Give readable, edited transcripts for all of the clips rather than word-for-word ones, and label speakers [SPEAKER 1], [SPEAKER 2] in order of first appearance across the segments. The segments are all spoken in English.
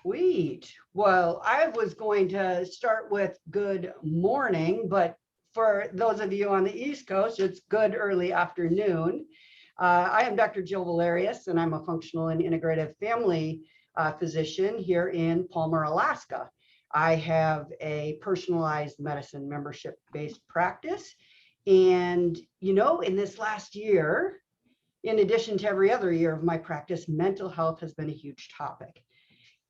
[SPEAKER 1] Sweet. Well, I was going to start with good morning, but for those of you on the East Coast, it's good early afternoon. I am Dr. Jill Valerius, and I'm a functional and integrative family physician here in Palmer, Alaska. I have a personalized medicine membership-based practice. And, in this last year, in addition to every other year of my practice, mental health has been a huge topic.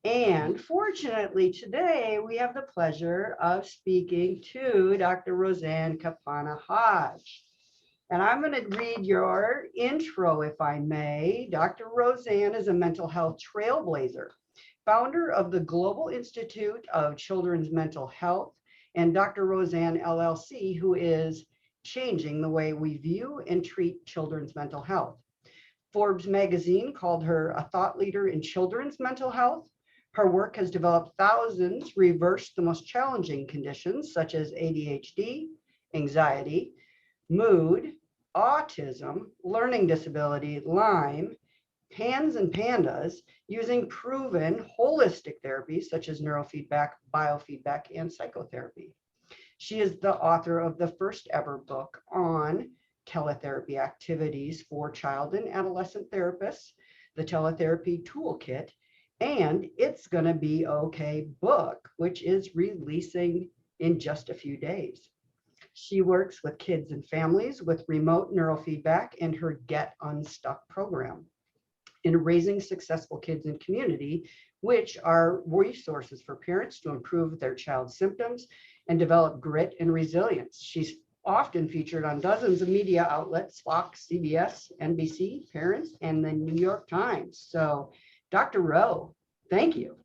[SPEAKER 1] And fortunately, today we have the pleasure of speaking to Dr. Roseann Capanna-Hodge. And I'm going to read your intro, if I may. Dr. Roseann is a mental health trailblazer, founder of the Global Institute of Children's Mental Health, and Dr. Roseann LLC, who is changing the way we view and treat children's mental health. Forbes magazine called her a thought leader in children's mental health. Her work has developed thousands, reversed the most challenging conditions such as ADHD, anxiety, mood, autism, learning disability, Lyme, PANS and PANDAS, using proven holistic therapies such as neurofeedback, biofeedback, and psychotherapy. She is the author of the first ever book on teletherapy activities for child and adolescent therapists, the Teletherapy Toolkit, and It's Gonna Be Okay book, which is releasing in just a few days. She works with kids and families with remote neurofeedback and her Get Unstuck program in raising successful kids in community, which are resources for parents to improve their child's symptoms and develop grit and resilience. She's often featured on dozens of media outlets, Fox, CBS, NBC, Parents, and the New York Times. So Dr. Rowe, thank you.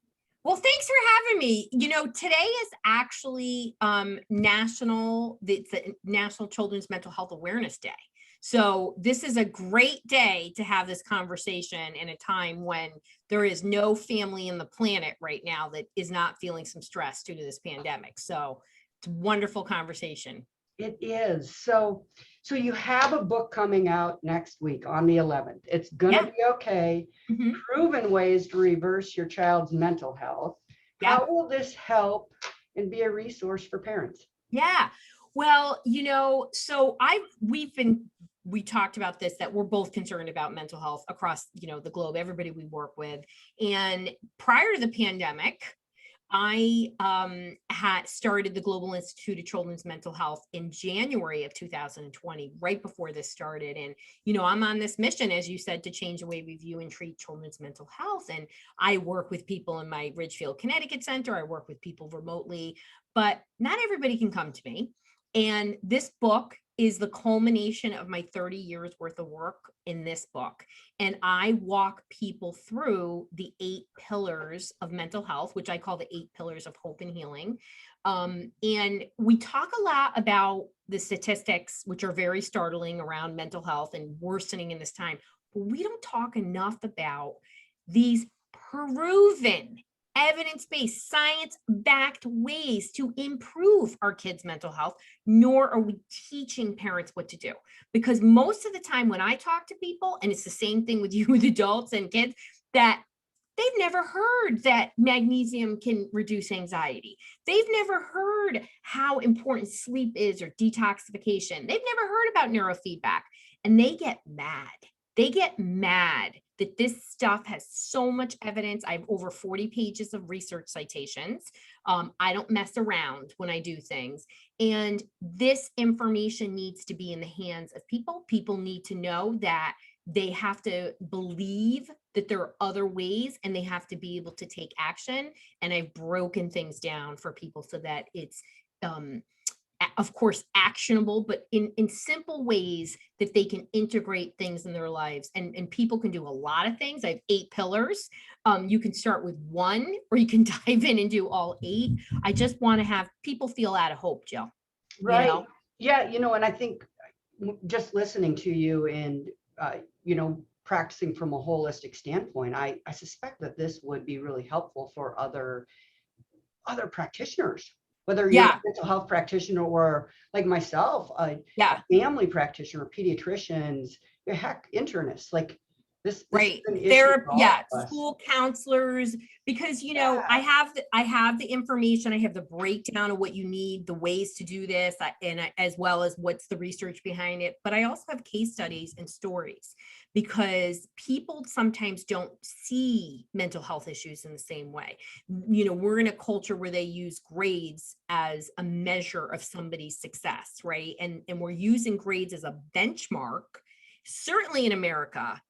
[SPEAKER 2] Well, thanks for having me. Today is actually it's the National Children's Mental Health Awareness Day. So this is a great day to have this conversation in a time when there is no family in the planet right now that is not feeling some stress due to this pandemic. So it's a wonderful conversation.
[SPEAKER 1] It is. So you have a book coming out next week on the 11th. It's gonna be okay. Proven ways to reverse your child's mental health. How will this help and be a resource for parents?
[SPEAKER 2] Yeah. Well, so we talked about this, that we're both concerned about mental health across, the globe, everybody we work with. And prior to the pandemic, I had started the Global Institute of Children's Mental Health in January of 2020, right before this started. And, I'm on this mission, as you said, to change the way we view and treat children's mental health. And I work with people in my Ridgefield, Connecticut center. I work with people remotely, but not everybody can come to me. And this book is the culmination of my 30 years worth of work in this book. And I walk people through the 8 pillars of mental health, which I call the 8 pillars of hope and healing. And we talk a lot about the statistics, which are very startling around mental health and worsening in this time. But we don't talk enough about these proven evidence-based, science-backed ways to improve our kids' mental health, nor are we teaching parents what to do. Because most of the time when I talk to people, and it's the same thing with you with adults and kids, that they've never heard that magnesium can reduce anxiety. They've never heard how important sleep is or detoxification. They've never heard about neurofeedback, and they get mad. They get mad that this stuff has so much evidence. I have over 40 pages of research citations. I don't mess around when I do things. And this information needs to be in the hands of people. People need to know that they have to believe that there are other ways, and they have to be able to take action. And I've broken things down for people so that it's, of course, actionable, but in simple ways that they can integrate things in their lives. And people can do a lot of things. I have 8 pillars. You can start with 1, or you can dive in and do all 8. I just want to have people feel out of hope, Jill.
[SPEAKER 1] Right. Yeah. And I think just listening to you and, practicing from a holistic standpoint, I suspect that this would be really helpful for other practitioners, whether you're a mental health practitioner or like myself, a family practitioner, pediatricians, heck, internists. Like, This is
[SPEAKER 2] Right.
[SPEAKER 1] an issue
[SPEAKER 2] There,
[SPEAKER 1] for all
[SPEAKER 2] yeah,
[SPEAKER 1] of us.
[SPEAKER 2] school counselors, because
[SPEAKER 1] Yeah,
[SPEAKER 2] I have the information, I have the breakdown of what you need, the ways to do this, as well as what's the research behind it. But I also have case studies and stories because people sometimes don't see mental health issues in the same way. We're in a culture where they use grades as a measure of somebody's success, right? And we're using grades as a benchmark, certainly in America,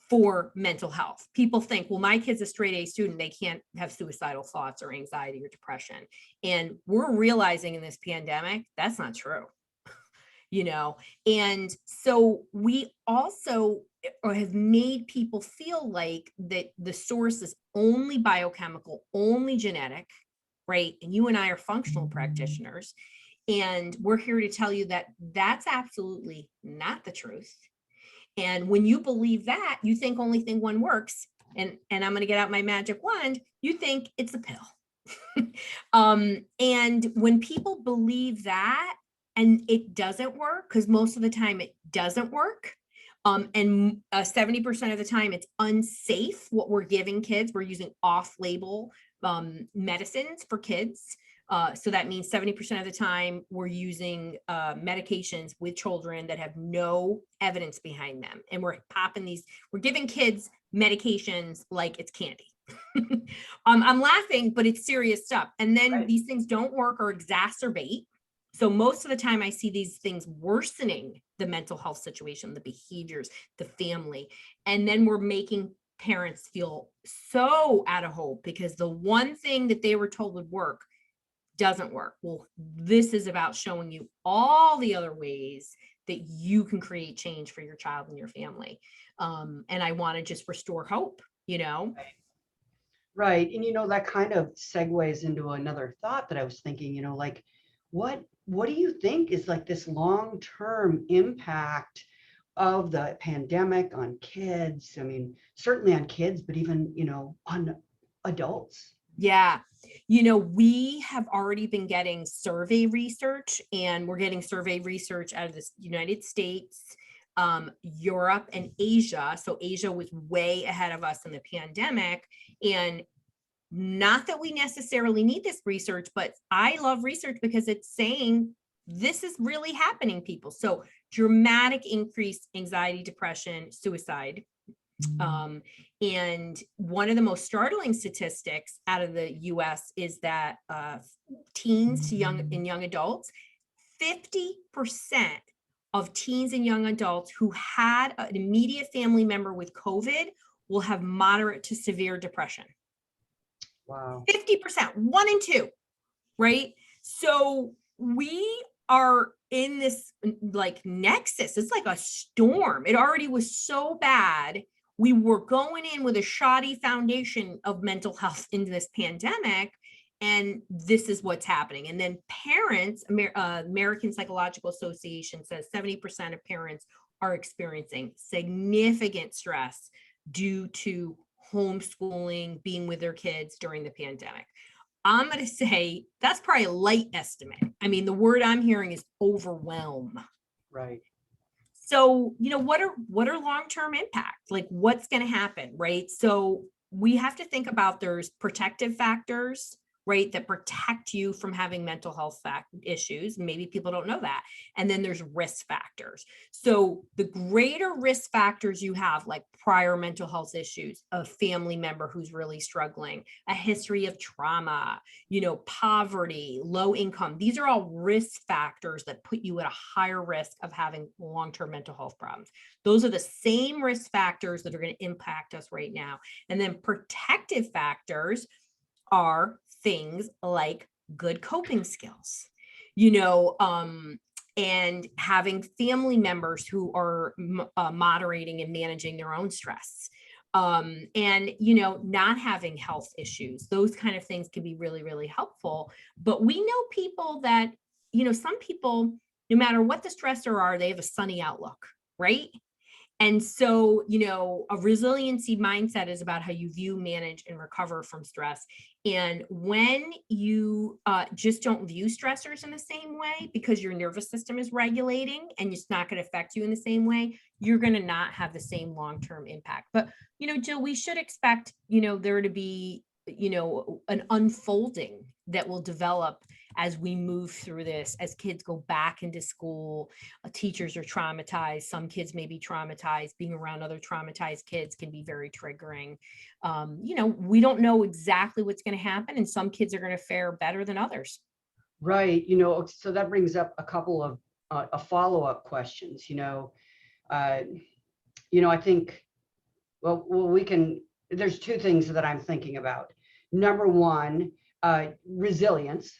[SPEAKER 2] for mental health. People think, well, my kid's a straight A student, they can't have suicidal thoughts or anxiety or depression. And we're realizing in this pandemic, that's not true. And so we also have made people feel like that the source is only biochemical, only genetic, right? And you and I are functional practitioners, and we're here to tell you that that's absolutely not the truth. And when you believe that, you think only thing one works, and I'm going to get out my magic wand, you think it's a pill. And when people believe that and it doesn't work, because most of the time it doesn't work, and 70% of the time it's unsafe what we're giving kids. We're using off-label medicines for kids. So that means 70% of the time we're using medications with children that have no evidence behind them. And we're giving kids medications like it's candy. I'm laughing, but it's serious stuff. And then
[SPEAKER 1] right.
[SPEAKER 2] these things don't work or exacerbate. So most of the time I see these things worsening the mental health situation, the behaviors, the family. And then we're making parents feel so out of hope because the one thing that they were told would work doesn't work. Well, this is about showing you all the other ways that you can create change for your child and your family. And I want to just restore hope.
[SPEAKER 1] Right. And that kind of segues into another thought that I was thinking, like what do you think is like this long-term impact of the pandemic on kids? I mean, certainly on kids, but even, on adults.
[SPEAKER 2] Yeah. We have already been getting survey research, and we're getting survey research out of the United States, Europe, and Asia. So Asia was way ahead of us in the pandemic. And not that we necessarily need this research, but I love research because it's saying this is really happening, people. So dramatic increase anxiety, depression, suicide. And one of the most startling statistics out of the US is that teens to young adults, 50% of teens and young adults who had an immediate family member with COVID will have moderate to severe depression.
[SPEAKER 1] Wow.
[SPEAKER 2] 50%, 1 in 2, right? So we are in this like nexus. It's like a storm. It already was so bad. We were going in with a shoddy foundation of mental health into this pandemic, and this is what's happening. And then parents, American Psychological Association says 70% of parents are experiencing significant stress due to homeschooling, being with their kids during the pandemic. I'm going to say that's probably a light estimate. I mean, the word I'm hearing is overwhelm.
[SPEAKER 1] Right.
[SPEAKER 2] So, what are long-term impacts? Like what's going to happen, right? So we have to think about there's protective factors, right, that protect you from having mental health issues. Maybe people don't know that. And then there's risk factors. So the greater risk factors you have, like prior mental health issues, a family member who's really struggling, a history of trauma, poverty, low income, these are all risk factors that put you at a higher risk of having long-term mental health problems. Those are the same risk factors that are going to impact us right now. And then protective factors are things like good coping skills, and having family members who are moderating and managing their own stress, and not having health issues. Those kind of things can be really, really helpful. But we know people that, some people, no matter what the stressor are, they have a sunny outlook, right? And so, a resiliency mindset is about how you view, manage, and recover from stress. And when you just don't view stressors in the same way because your nervous system is regulating and it's not going to affect you in the same way, you're going to not have the same long-term impact. But, Jill, we should expect, there to be, an unfolding that will develop as we move through this, as kids go back into school. Teachers are traumatized. Some kids may be traumatized. Being around other traumatized kids can be very triggering. We don't know exactly what's going to happen, and some kids are going to fare better than others.
[SPEAKER 1] Right. So that brings up a couple of follow-up questions. I think, there's two things that I'm thinking about. Number one, resilience,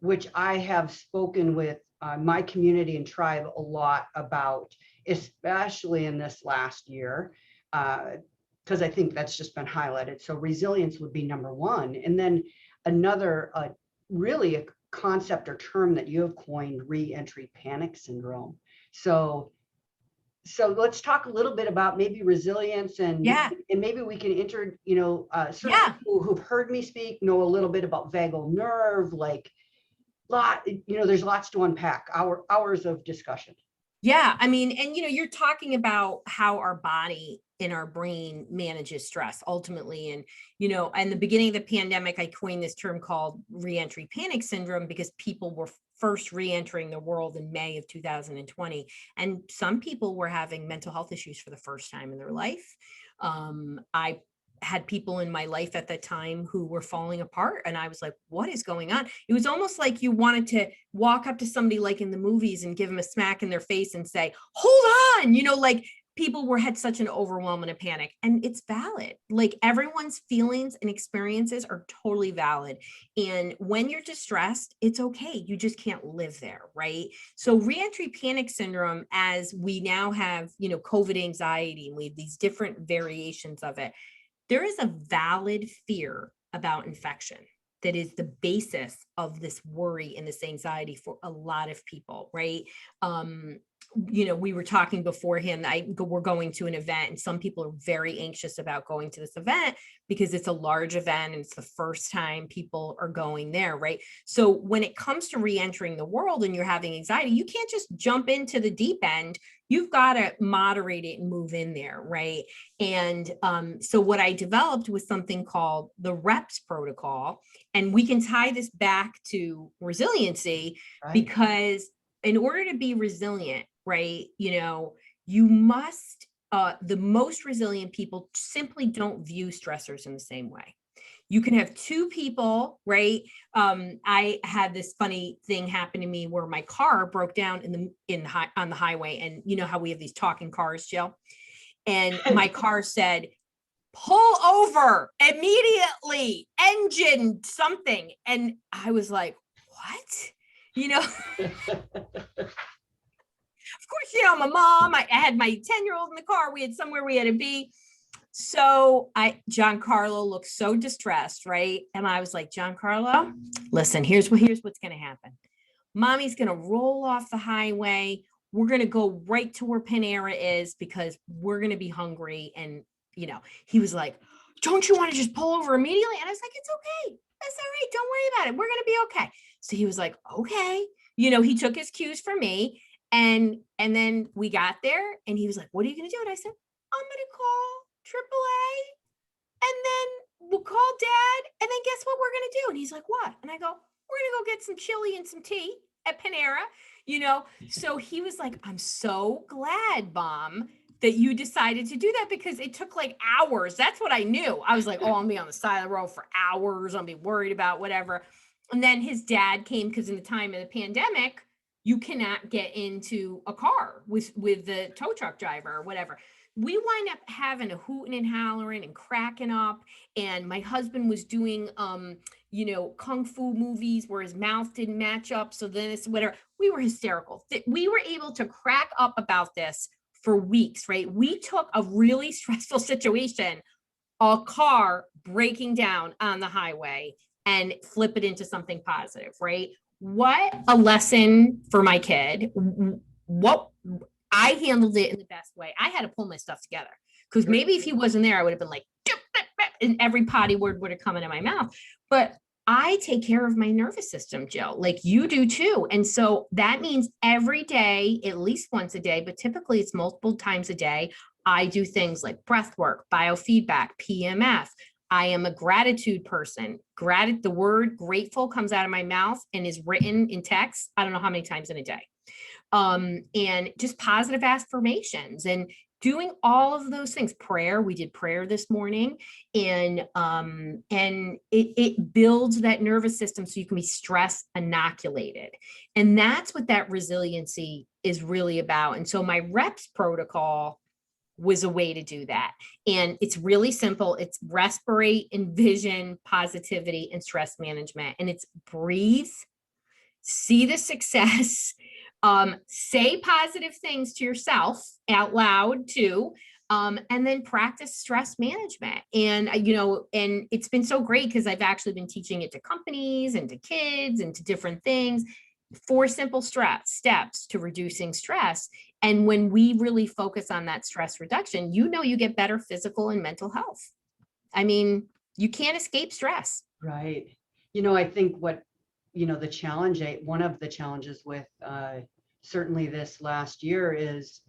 [SPEAKER 1] which I have spoken with my community and tribe a lot about, especially in this last year, because I think that's just been highlighted. So resilience would be number one. And then another really a concept or term that you have coined, reentry panic syndrome. So let's talk a little bit about maybe resilience, and maybe we can certain people who've heard me speak know a little bit about vagal nerve, there's lots to unpack, hours of discussion.
[SPEAKER 2] Yeah. I mean, and you're talking about how our body and our brain manages stress ultimately. And, in the beginning of the pandemic, I coined this term called reentry panic syndrome because people were first re-entering the world in May of 2020. And some people were having mental health issues for the first time in their life. I had people in my life at that time who were falling apart. And I was like, what is going on? It was almost like you wanted to walk up to somebody like in the movies and give them a smack in their face and say, hold on, people had such an overwhelm and a panic. And it's valid. Like, everyone's feelings and experiences are totally valid. And when you're distressed, it's okay. You just can't live there, right? So reentry panic syndrome, as we now have, COVID anxiety, and we have these different variations of it, there is a valid fear about infection that is the basis of this worry and this anxiety for a lot of people, right? We were talking beforehand, we're going to an event, and some people are very anxious about going to this event because it's a large event and it's the first time people are going there, right? So when it comes to re-entering the world and you're having anxiety, you can't just jump into the deep end. You've got to moderate it and move in there, right? And so what I developed was something called the REPS protocol, and we can tie this back to resiliency, right? Because in order to be resilient, right, you must, the most resilient people simply don't view stressors in the same way. You can have two people, right? I had this funny thing happen to me where my car broke down on the highway, and you know how we have these talking cars, Jill? And my car said, pull over immediately, engine something. And I was like, what? Of course, I'm a mom. I had my 10-year-old in the car. We had somewhere we had to be. So Giancarlo looked so distressed, right? And I was like, Giancarlo, listen, here's what's going to happen. Mommy's going to roll off the highway. We're going to go right to where Panera is because we're going to be hungry. And, he was like, don't you want to just pull over immediately? And I was like, it's okay. That's all right. Don't worry about it. We're going to be okay. So he was like, okay. He took his cues from me. And then we got there and he was like, what are you going to do? And I said, I'm going to call AAA and then we'll call Dad. And then guess what we're going to do? And he's like, what? And I go, we're going to go get some chili and some tea at Panera, So he was like, I'm so glad, Mom, that you decided to do that because it took like hours. That's what I knew. I was like, oh, I'll be on the side of the road for hours. I'll be worried about whatever. And then his dad came because in the time of the pandemic, you cannot get into a car with the tow truck driver or whatever. We wind up having a hooting and hollering and cracking up. And my husband was doing, kung fu movies where his mouth didn't match up. So then it's whatever. We were hysterical. We were able to crack up about this for weeks, right? We took a really stressful situation, a car breaking down on the highway, and flip it into something positive, right? What a lesson for my kid. What I handled it in the best way. I had to pull my stuff together because maybe if he wasn't there, I would have been like, and every potty word would have come into my mouth. But I take care of my nervous system, Jill, like you do too. And so that means every day, at least once a day, but typically it's multiple times a day. I do things like breath work, biofeedback, PMF. I am a gratitude person. The word grateful comes out of my mouth and is written in text. I don't know how many times in a day. And just positive affirmations and doing all of those things. Prayer, we did prayer this morning, and it builds that nervous system so you can be stress inoculated. And that's what that resiliency is really about. And so my reps protocol was a way to do that. And it's really simple. It's respirate, envision, positivity, and stress management. And it's breathe, see the success, say positive things to yourself out loud too, and then practice stress management. And, and it's been so great because I've actually been teaching it to companies and to kids and to different things. 4 simple steps to reducing stress. And when we really focus on that stress reduction, you get better physical and mental health. I mean, you can't escape stress.
[SPEAKER 1] Right. I think the challenge, one of the challenges with certainly this last year is,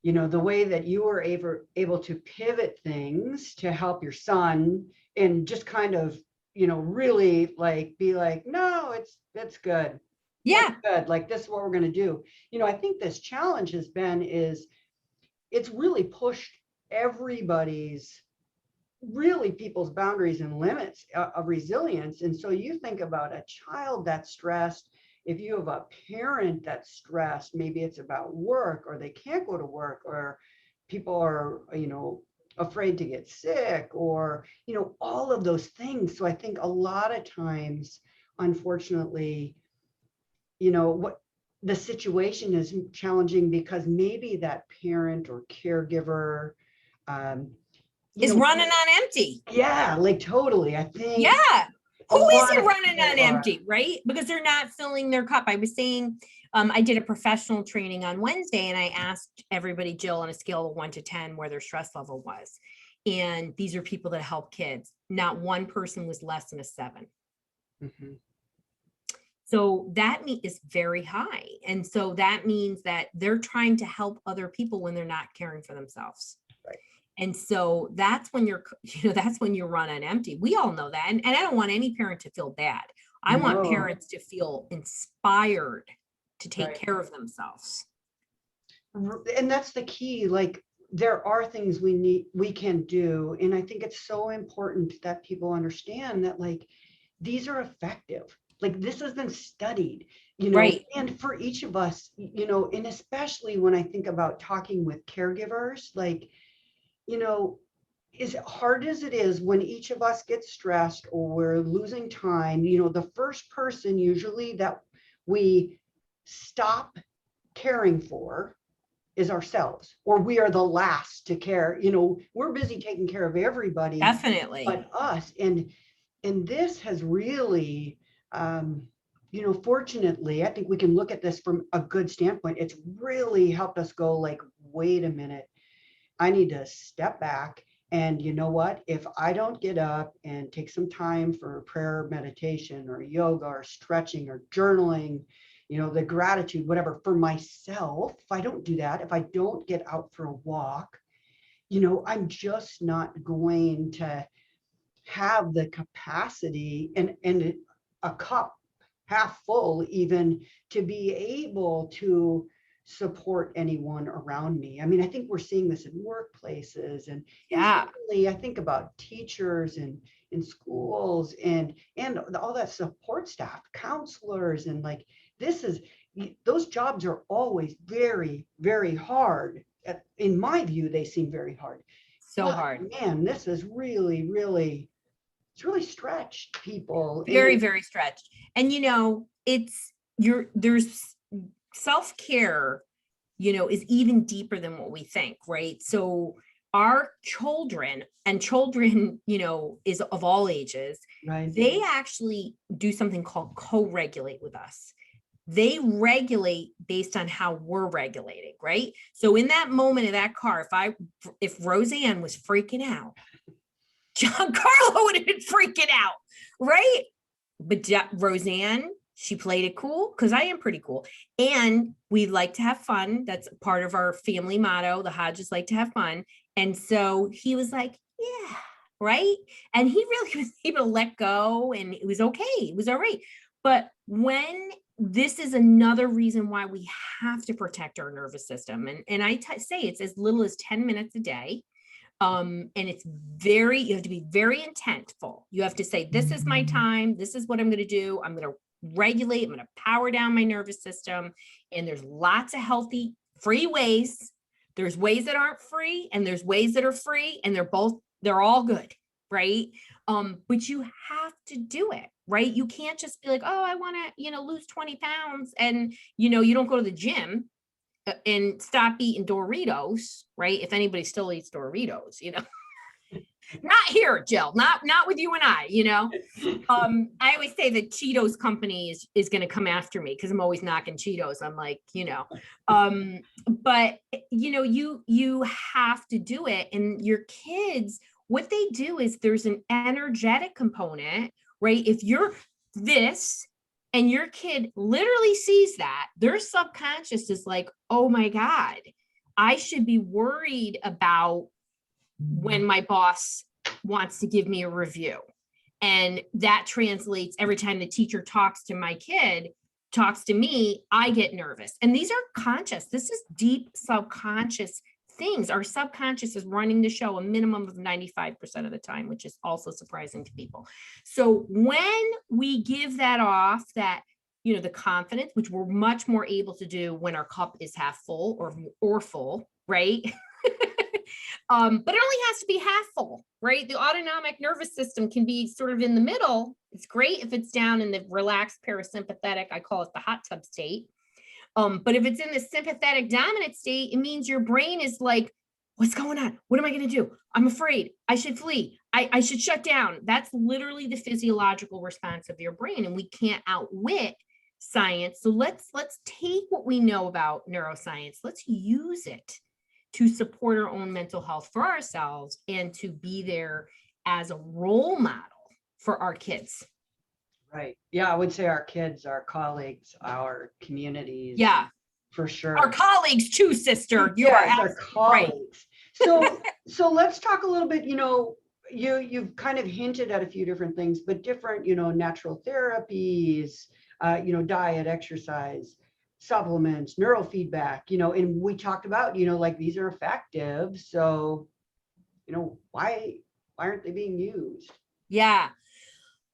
[SPEAKER 1] the way that you were able to pivot things to help your son and just kind of, really like be like, no, it's good.
[SPEAKER 2] Yeah.
[SPEAKER 1] Good. Like, this is what we're going to do. I think this challenge has been it's really pushed people's boundaries and limits of resilience. And so you think about a child that's stressed. If you have a parent that's stressed, maybe it's about work, or they can't go to work, or people are, afraid to get sick, or, all of those things. So I think a lot of times, unfortunately, what the situation is challenging because maybe that parent or caregiver
[SPEAKER 2] is running on empty.
[SPEAKER 1] Yeah, like totally. I think.
[SPEAKER 2] Yeah. Who isn't running on empty, right? Because they're not filling their cup. I was saying, I did a professional training on Wednesday, and I asked everybody, Jill, on a scale of 1 to 10, where their stress level was. And these are people that help kids. Not one person was less than a 7.
[SPEAKER 1] Mm-hmm.
[SPEAKER 2] So that is very high. And so that means that they're trying to help other people when they're not caring for themselves.
[SPEAKER 1] Right.
[SPEAKER 2] And so that's when that's when you run on empty. We all know that. And I don't want any parent to feel bad. I want parents to feel inspired to take care of themselves.
[SPEAKER 1] And that's the key. Like, there are things we can do. And I think it's so important that people understand that, like, these are effective. Like, this has been studied,
[SPEAKER 2] right.
[SPEAKER 1] And for each of us, and especially when I think about talking with caregivers, like, as hard as it is when each of us gets stressed or we're losing time, the first person usually that we stop caring for is ourselves, or we are the last to care. We're busy taking care of everybody,
[SPEAKER 2] definitely,
[SPEAKER 1] but us. And this has really, fortunately, I think we can look at this from a good standpoint. It's really helped us go like, wait a minute, I need to step back. And you know what? If I don't get up and take some time for prayer, meditation, or yoga, or stretching, or journaling, the gratitude, whatever, for myself, if I don't do that, if I don't get out for a walk, I'm just not going to have the capacity and a cup half full even to be able to support anyone around me. I mean, I think we're seeing this in workplaces, and certainly I think about teachers and in schools and all that support staff, counselors, and like, those jobs are always very, very hard. In my view, they seem very hard.
[SPEAKER 2] So hard.
[SPEAKER 1] Man, this is really, really, it's really stretched people.
[SPEAKER 2] Very, very stretched. And there's self-care, is even deeper than what we think, right? So our children, is of all ages,
[SPEAKER 1] right.
[SPEAKER 2] They actually do something called co-regulate with us. they regulate based on how we're regulating, right? So in that moment of that car, if Roseann was freaking out, Giancarlo would have been freaking out, right? But Roseann, she played it cool because I am pretty cool. And we like to have fun. That's part of our family motto. The Hodges like to have fun. And so he was like, yeah, right. And he really was able to let go and it was okay. It was all right. But when this is another reason why we have to protect our nervous system. And I say it's as little as 10 minutes a day. And it's you have to be very intentful. You have to say, this is my time. This is what I'm going to do. I'm going to regulate. I'm going to power down my nervous system. And there's lots of healthy, free ways. There's ways that aren't free and there's ways that are free and they're all good. Right. But you have to do it. Right. You can't just be like, oh, I want to, lose 20 pounds. And, you don't go to the gym and stop eating Doritos, right? If anybody still eats Doritos, not here, Jill, not with you and I, I always say the Cheetos company is going to come after me because I'm always knocking Cheetos. I'm like, but you have to do it. And your kids, what they do is there's an energetic component, right? If you're this, and your kid literally sees that, their subconscious is like, oh my God, I should be worried about when my boss wants to give me a review. And that translates every time the teacher talks to my kid, talks to me, I get nervous. And these are conscious. This is deep subconscious things. Our subconscious is running the show a minimum of 95% of the time, which is also surprising to people. So when we give that off, that, the confidence, which we're much more able to do when our cup is half full or full, right? But it only has to be half full, right? The autonomic nervous system can be sort of in the middle. It's great if it's down in the relaxed parasympathetic, I call it the hot tub state. But if it's in the sympathetic dominant state, it means your brain is like, what's going on? What am I going to do? I'm afraid. I should flee. I should shut down. That's literally the physiological response of your brain. And we can't outwit science. So let's take what we know about neuroscience. Let's use it to support our own mental health for ourselves and to be there as a role model for our kids.
[SPEAKER 1] Right. Yeah, I would say our kids, our colleagues, our communities.
[SPEAKER 2] Yeah.
[SPEAKER 1] For sure.
[SPEAKER 2] Our colleagues too, sister. You
[SPEAKER 1] are
[SPEAKER 2] our colleagues.
[SPEAKER 1] Right. So let's talk a little bit, you've kind of hinted at a few different things, but different, natural therapies, diet, exercise, supplements, neurofeedback, and we talked about, like these are effective. So, why aren't they being used?
[SPEAKER 2] Yeah.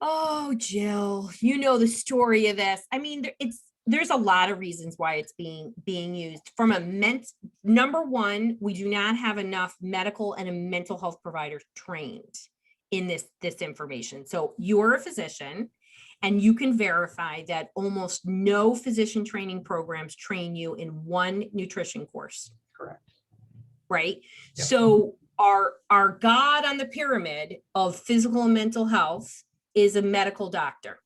[SPEAKER 2] Oh, Jill, the story of this. I mean, there's a lot of reasons why it's being used. From number one, we do not have enough medical and a mental health providers trained in this information. So you're a physician and you can verify that almost no physician training programs train you in one nutrition course.
[SPEAKER 1] Correct.
[SPEAKER 2] Right.
[SPEAKER 1] Yep.
[SPEAKER 2] So our God on the pyramid of physical and mental health is a medical doctor.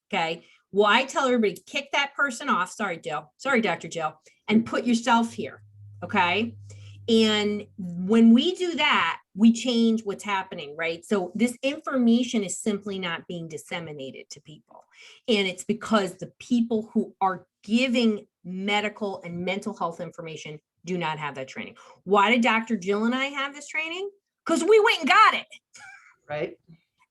[SPEAKER 2] Okay. Well, I tell everybody, kick that person off. Sorry, Jill. Sorry, Dr. Jill, and put yourself here. Okay. And when we do that, we change what's happening, right? So this information is simply not being disseminated to people. And it's because the people who are giving medical and mental health information do not have that training. Why did Dr. Jill and I have this training? Because we went and got it.
[SPEAKER 1] Right.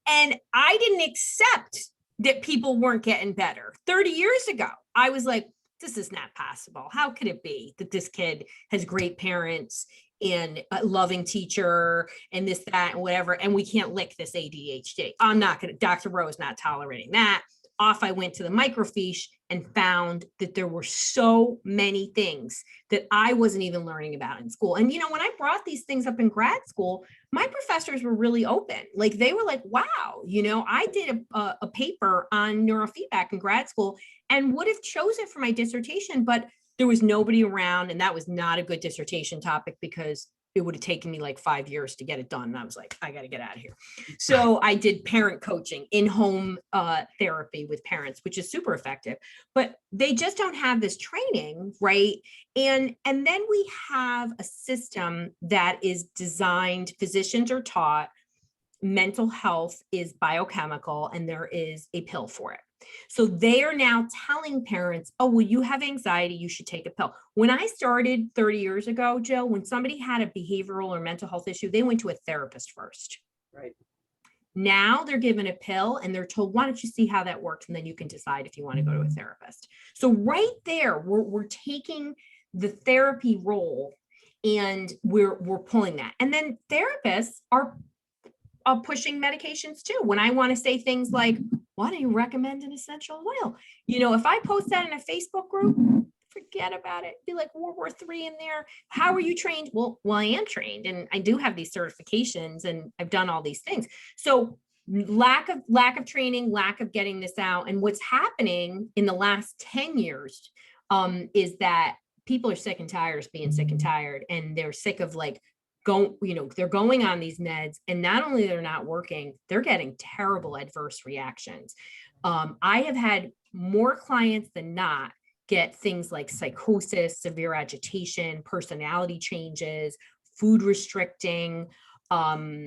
[SPEAKER 2] And I didn't accept that people weren't getting better. 30 years ago, I was like, this is not possible. How could it be that this kid has great parents and a loving teacher and this, that, and whatever, and we can't lick this ADHD? I'm not going to, Dr. Rose not tolerating that. Off I went to the microfiche and found that there were so many things that I wasn't even learning about in school. And, when I brought these things up in grad school, my professors were really open. Like they were like, wow, I did a paper on neurofeedback in grad school and would have chosen for my dissertation, but there was nobody around. And that was not a good dissertation topic because it would have taken me like 5 years to get it done. And I was like, I got to get out of here. So I did parent coaching, in-home therapy with parents, which is super effective, but they just don't have this training, right? And then we have a system that is designed, physicians are taught mental health is biochemical and there is a pill for it. So they are now telling parents, oh, well, you have anxiety, you should take a pill. When I started 30 years ago, Jill, when somebody had a behavioral or mental health issue, they went to a therapist first.
[SPEAKER 1] Right.
[SPEAKER 2] Now they're given a pill and they're told, why don't you see how that works? And then you can decide if you want to go to a therapist. So right there, we're taking the therapy role and we're pulling that. And then therapists are pushing medications too. When I want to say things like, why do you recommend an essential oil? You know, if I post that in a Facebook group, forget about it. Be like World War III in there. How are you trained? Well, I am trained and I do have these certifications and I've done all these things. So lack of training, lack of getting this out. And what's happening in the last 10 years is that people are sick and tired of being sick and tired. And they're sick of like, they're going on these meds and not only they're not working, they're getting terrible adverse reactions. I have had more clients than not get things like psychosis, severe agitation, personality changes, food restricting, horrible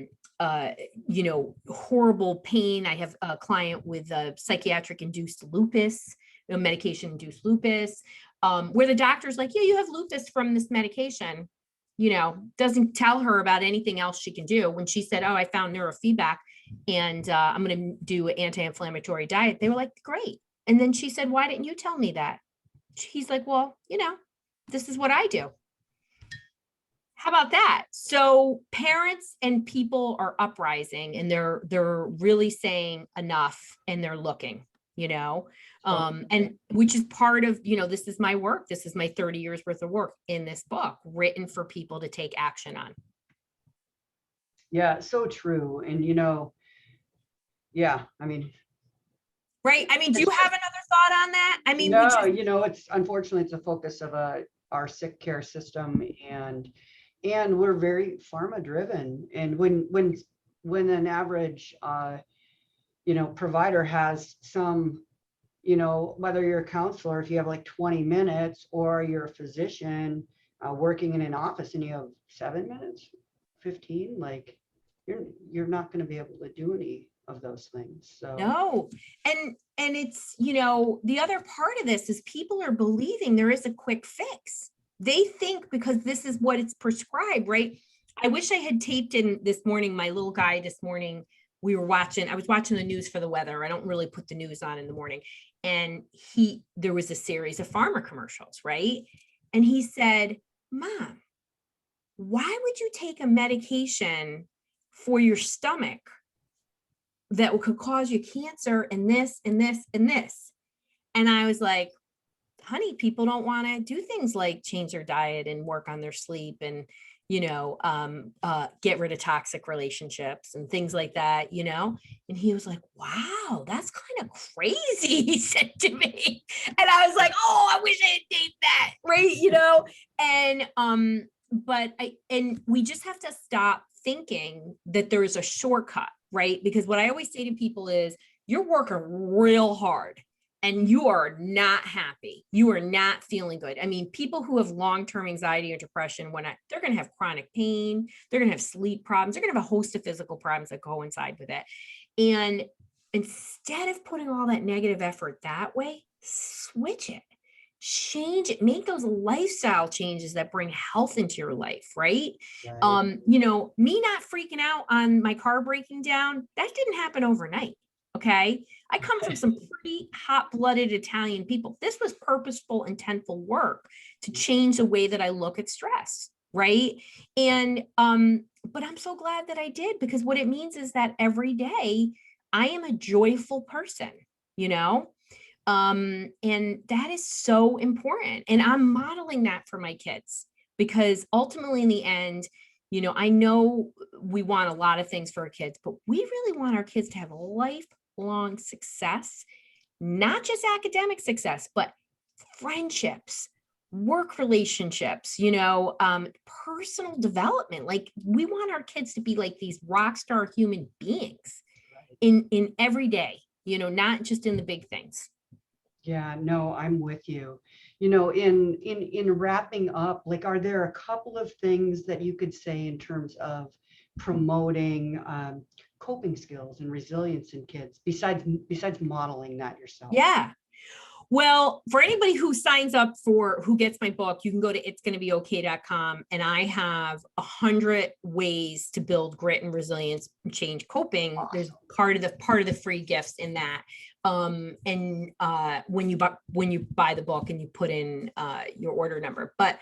[SPEAKER 2] pain. I have a client with a psychiatric induced lupus, medication induced lupus, where the doctor's like, yeah, you have lupus from this medication. Doesn't tell her about anything else she can do. When she said, oh, I found neurofeedback and I'm going to do an anti-inflammatory diet, they were like, great. And then she said, why didn't you tell me that? He's like, well, this is what I do. How about that? So parents and people are uprising and they're really saying enough and they're looking, and which is part of, this is my work. This is my 30 years worth of work in this book written for people to take action on.
[SPEAKER 1] Yeah, so true. And,
[SPEAKER 2] right. Do you have another thought on that?
[SPEAKER 1] No, it's unfortunately it's a focus of our sick care system and we're very pharma driven. And when an average, provider has some, whether you're a counselor, if you have like 20 minutes or you're a physician working in an office and you have 7 minutes, 15, like you're not going to be able to do any of those things. So
[SPEAKER 2] no. And it's, the other part of this is people are believing there is a quick fix. They think because this is what it's prescribed, right? I wish I had taped in this morning, my little guy this morning, I was watching the news for the weather. I don't really put the news on in the morning. And there was a series of pharma commercials, right? And he said, Mom, why would you take a medication for your stomach that could cause you cancer and this and this and this? And I was like, honey, people don't want to do things like change their diet and work on their sleep and, get rid of toxic relationships and things like that, And he was like, wow, that's kind of crazy, he said to me. And I was like, oh, I wish I had taped that, right? And we just have to stop thinking that there's a shortcut, right? Because what I always say to people is you're working real hard and you are not happy. You are not feeling good. People who have long-term anxiety or depression, they're going to have chronic pain, they're going to have sleep problems, they're going to have a host of physical problems that coincide with it. And instead of putting all that negative effort that way, switch it, change it, make those lifestyle changes that bring health into your life, right? Me not freaking out on my car breaking down, that didn't happen overnight. Okay. I come from some pretty hot-blooded Italian people. This was purposeful, intentful work to change the way that I look at stress. Right. And, but I'm so glad that I did, because what it means is that every day I am a joyful person, and that is so important. And I'm modeling that for my kids, because ultimately in the end, I know we want a lot of things for our kids, but we really want our kids to have lifelong success, not just academic success, but friendships, work relationships, personal development. Like we want our kids to be like these rock star human beings in every day, not just in the big things.
[SPEAKER 1] Yeah, no, I'm with you. In wrapping up, like, are there a couple of things that you could say in terms of promoting coping skills and resilience in kids besides modeling that yourself?
[SPEAKER 2] Yeah. Well, for anybody who signs up who gets my book, you can go to itsgonnabeokay.com, and I have 100 ways to build grit and resilience and change coping.
[SPEAKER 1] Awesome.
[SPEAKER 2] There's part of the free gifts in that. When you buy the book and you put in your order number. But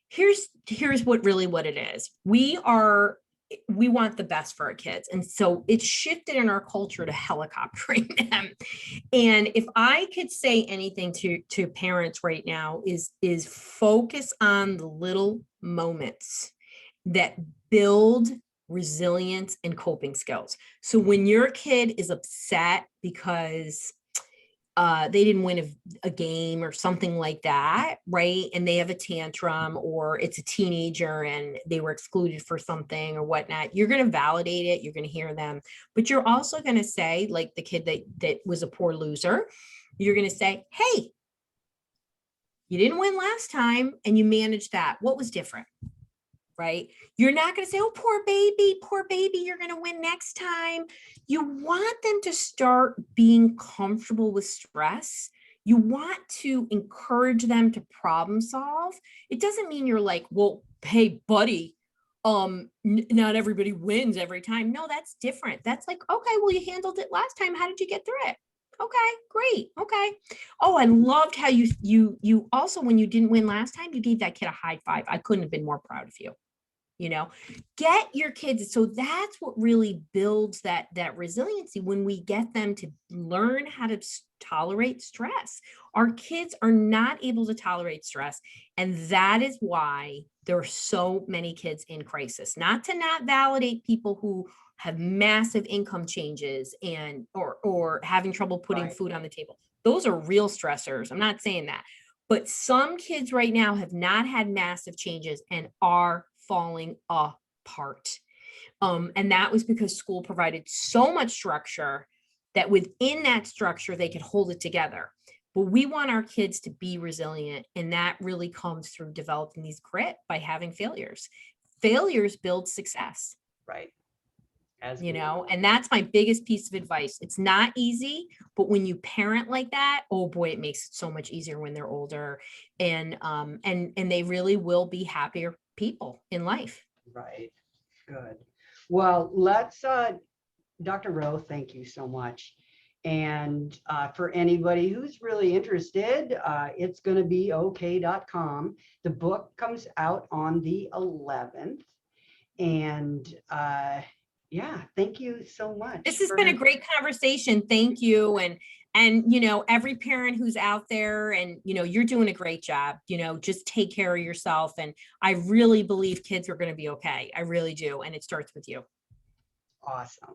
[SPEAKER 2] here's what it is. We want the best for our kids. And so it's shifted in our culture to helicoptering them. And if I could say anything to parents right now is focus on the little moments that build resilience and coping skills. So when your kid is upset because they didn't win a game or something like that, right? And they have a tantrum, or it's a teenager and they were excluded for something or whatnot. You're going to validate it. You're going to hear them, but you're also going to say, like the kid that was a poor loser, you're going to say, hey, you didn't win last time and you managed that. What was different? Right? You're not going to say, oh, poor baby, you're going to win next time. You want them to start being comfortable with stress. You want to encourage them to problem solve. It doesn't mean you're like, well, hey, buddy, not everybody wins every time. No, that's different. That's like, okay, well, you handled it last time. How did you get through it? Okay, great. Okay. Oh, I loved how you also, when you didn't win last time, you gave that kid a high five. I couldn't have been more proud of you. Get your kids. So that's what really builds that resiliency, when we get them to learn how to tolerate stress. Our kids are not able to tolerate stress. And that is why there are so many kids in crisis. Not to not validate people who have massive income changes and or having trouble putting
[SPEAKER 1] Right.
[SPEAKER 2] food on the table. Those are real stressors. I'm not saying that. But some kids right now have not had massive changes and are falling apart. And that was because school provided so much structure that within that structure, they could hold it together. But we want our kids to be resilient. And that really comes through developing these grit by having failures. Failures build success.
[SPEAKER 1] Right.
[SPEAKER 2] And that's my biggest piece of advice. It's not easy, but when you parent like that, oh boy, it makes it so much easier when they're older, and they really will be happier people in life.
[SPEAKER 1] Right. Good. Well, let's, Dr. Rowe, thank you so much. And for anybody who's really interested, it's going to be okay.com. The book comes out on the 11th. And yeah, thank you so much.
[SPEAKER 2] This has been a great conversation. Thank you. And every parent who's out there, and you're doing a great job. Just take care of yourself. And I really believe kids are going to be okay. I really do. And it starts with you.
[SPEAKER 1] Awesome.